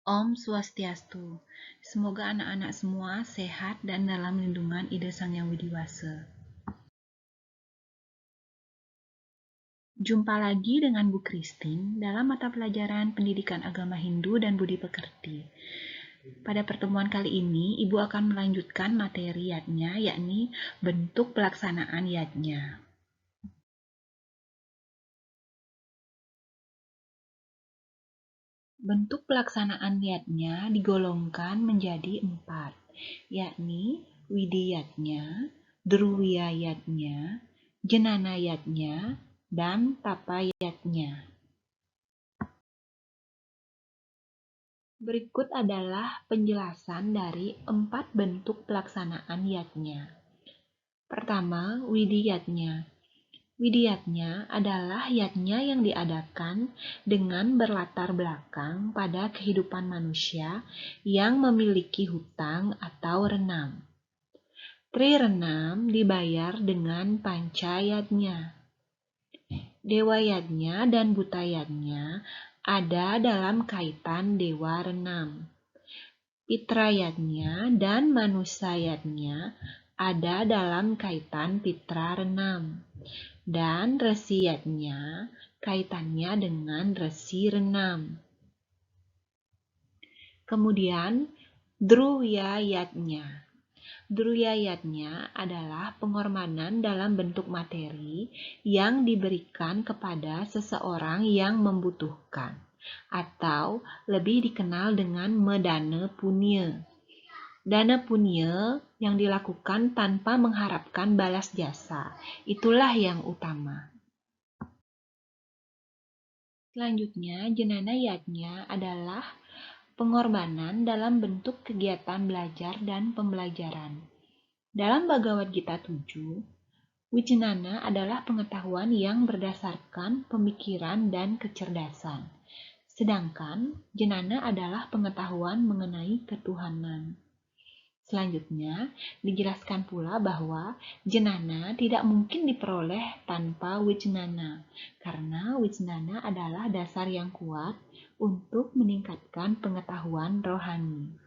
Om Swastiastu. Semoga anak-anak semua sehat dan dalam lindungan Ida Sang Yang Widi Wasa. Jumpa lagi dengan Bu Christine dalam mata pelajaran Pendidikan Agama Hindu dan Budi Pekerti. Pada pertemuan kali ini, Ibu akan melanjutkan materi yatnya, yakni bentuk pelaksanaan yatnya. Bentuk pelaksanaan yatnya digolongkan menjadi 4, yakni widiyatnya, druyayatnya, jenanayatnya, dan tapayatnya. Berikut adalah penjelasan dari 4 bentuk pelaksanaan yatnya. Pertama, widiyatnya. Widiyatnya adalah yatnya yang diadakan dengan berlatar belakang pada kehidupan manusia yang memiliki hutang atau renam. Trirenam dibayar dengan pancayatnya. Dewayatnya dan butayatnya ada dalam kaitan dewa renam. Pitrayatnya dan manusayatnya ada dalam kaitan pitra renam. Dan resiyatnya kaitannya dengan resi renam. Kemudian druyayatnya. Druyayatnya adalah pengorbanan dalam bentuk materi yang diberikan kepada seseorang yang membutuhkan, atau lebih dikenal dengan medana punya. Dana punya yang dilakukan tanpa mengharapkan balas jasa, itulah yang utama. Selanjutnya, jenanayatnya adalah pengorbanan dalam bentuk kegiatan belajar dan pembelajaran. Dalam Bhagavad Gita 7, Wijnana adalah pengetahuan yang berdasarkan pemikiran dan kecerdasan. Sedangkan jenana adalah pengetahuan mengenai ketuhanan. Selanjutnya, dijelaskan pula bahwa jenana tidak mungkin diperoleh tanpa wijnana, karena wijnana adalah dasar yang kuat untuk meningkatkan pengetahuan rohani.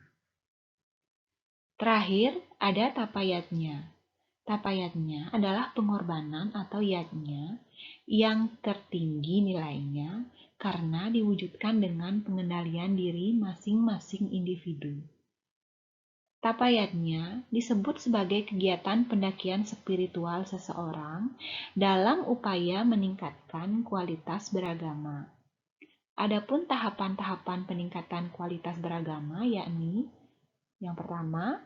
Terakhir, ada tapayatnya. Tapayatnya adalah pengorbanan atau yatnya yang tertinggi nilainya karena diwujudkan dengan pengendalian diri masing-masing individu. Tapayatnya disebut sebagai kegiatan pendakian spiritual seseorang dalam upaya meningkatkan kualitas beragama. Adapun tahapan-tahapan peningkatan kualitas beragama yakni yang pertama,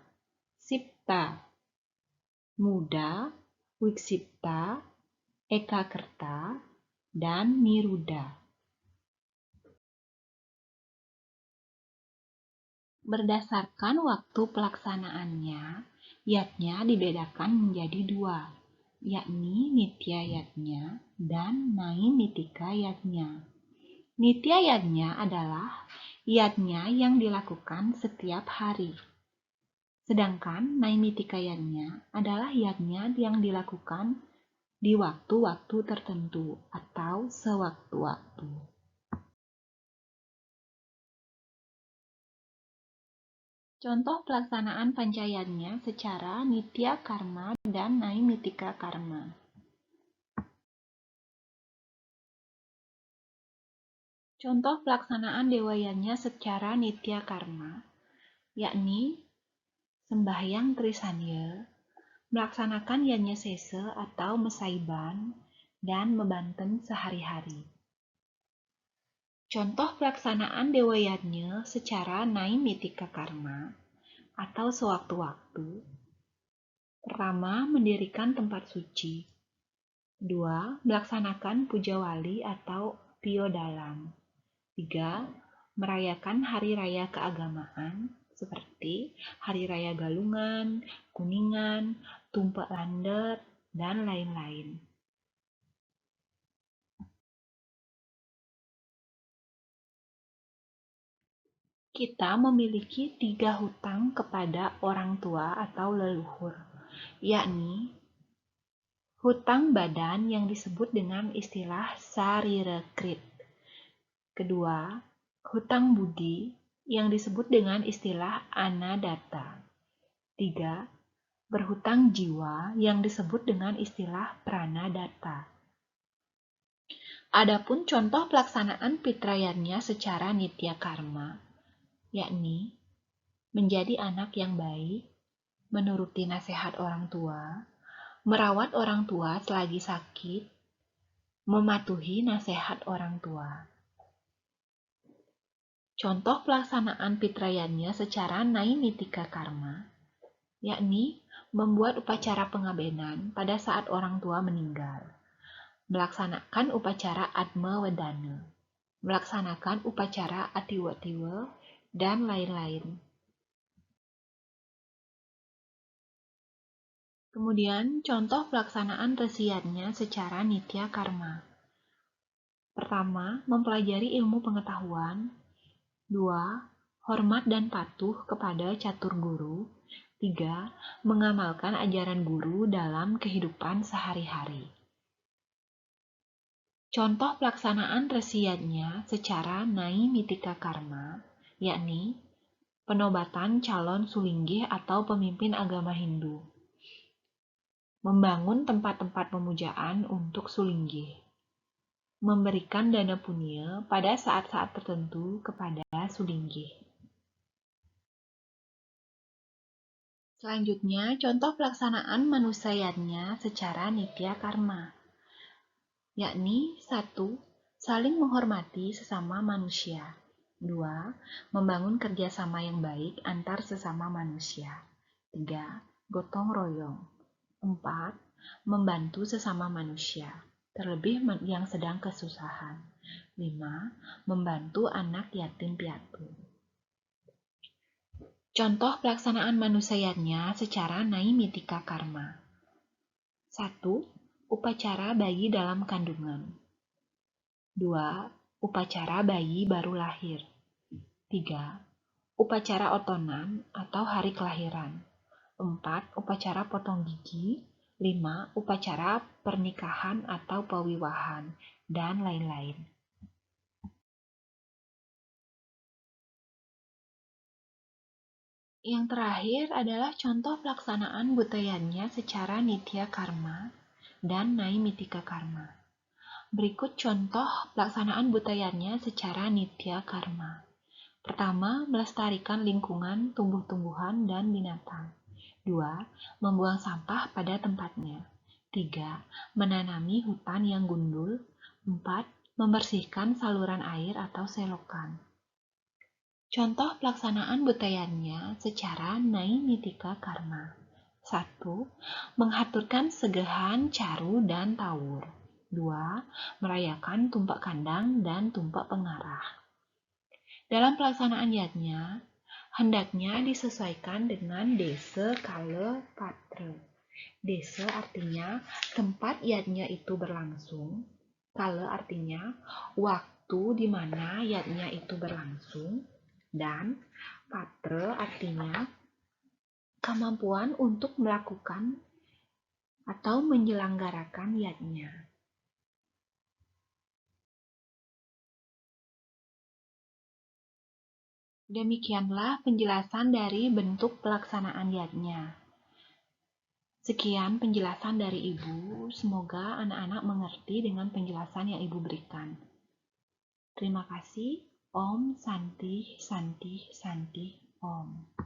Sipta, Muda, Wiksipta, Ekakerta, dan Niruda. Berdasarkan waktu pelaksanaannya, yatnya dibedakan menjadi 2, yakni nitya yatnya dan naimitika yatnya. Nitya yatnya adalah yatnya yang dilakukan setiap hari. Sedangkan naimitika yatnya adalah yatnya yang dilakukan di waktu-waktu tertentu atau sewaktu-waktu. Contoh pelaksanaan pancayatnya secara nitya karma dan naimitika karma. Contoh pelaksanaan dewayatnya secara nitya karma, yakni sembahyang Trisanya, melaksanakan yanya sese atau mesaiban, dan mebanten sehari-hari. Contoh pelaksanaan dewayatnya secara naimitika karma atau sewaktu-waktu. Pertama, mendirikan tempat suci. Kedua, melaksanakan puja wali atau tio dalam. 3. Merayakan hari raya keagamaan seperti Hari Raya Galungan, Kuningan, Tumpek Landet, dan lain-lain. Kita memiliki 3 hutang kepada orang tua atau leluhur, yakni hutang badan yang disebut dengan istilah sarirakrit. Kedua, hutang budi yang disebut dengan istilah anadatta. 3. Berhutang jiwa yang disebut dengan istilah pranadatta. Adapun contoh pelaksanaan fitrayatnya secara nitya karma, yakni menjadi anak yang baik, menuruti nasihat orang tua, merawat orang tua selagi sakit, mematuhi nasihat orang tua. Contoh pelaksanaan fitrayatnya secara naimitika karma, yakni membuat upacara pengabenan pada saat orang tua meninggal, melaksanakan upacara Atma Wedana, melaksanakan upacara Atiwa-tiwa, dan lain-lain. Kemudian, contoh pelaksanaan resiyatnya secara nitya karma. Pertama, mempelajari ilmu pengetahuan. 2. Hormat dan patuh kepada catur guru. 3. Mengamalkan ajaran guru dalam kehidupan sehari-hari. Contoh pelaksanaan resiyatnya secara naimitika karma, yakni penobatan calon sulinggih atau pemimpin agama Hindu, membangun tempat-tempat pemujaan untuk sulinggih, memberikan dana punya pada saat-saat tertentu kepada sulinggih. Selanjutnya, contoh pelaksanaan manusayatnya secara nitya karma, yakni 1. Saling menghormati sesama manusia. 2. Membangun kerjasama yang baik antar sesama manusia. 3. Gotong royong. 4. Membantu sesama manusia, terlebih yang sedang kesusahan. 5. Membantu anak yatim piatu. Contoh pelaksanaan manusayatnya secara naimitika karma. 1. Upacara bayi dalam kandungan. 2. Upacara bayi baru lahir. 3. Upacara otonan atau hari kelahiran. 4. Upacara potong gigi. 5. Upacara pernikahan atau pewiwahan, dan lain-lain. Yang terakhir adalah contoh pelaksanaan butayannya secara nitya karma dan naimitika karma. Berikut contoh pelaksanaan butayannya secara nitya karma. Pertama, melestarikan lingkungan tumbuh-tumbuhan dan binatang. 2. Membuang sampah pada tempatnya. 3. Menanami hutan yang gundul. 4. Membersihkan saluran air atau selokan. Contoh pelaksanaan butayannya secara naimitika karma. 1. Mengaturkan segehan, caru, dan tawur. 2. Merayakan tumpak kandang dan tumpak pengarah. Dalam pelaksanaan yatnya, hendaknya disesuaikan dengan desa, kala, patra. Desa artinya tempat yatnya itu berlangsung, kala artinya waktu di mana yatnya itu berlangsung, dan patra artinya kemampuan untuk melakukan atau menyelenggarakan yatnya. Demikianlah penjelasan dari bentuk pelaksanaan yatnya. Sekian penjelasan dari Ibu, semoga anak-anak mengerti dengan penjelasan yang Ibu berikan. Terima kasih. Om Santi Santi Santi Om.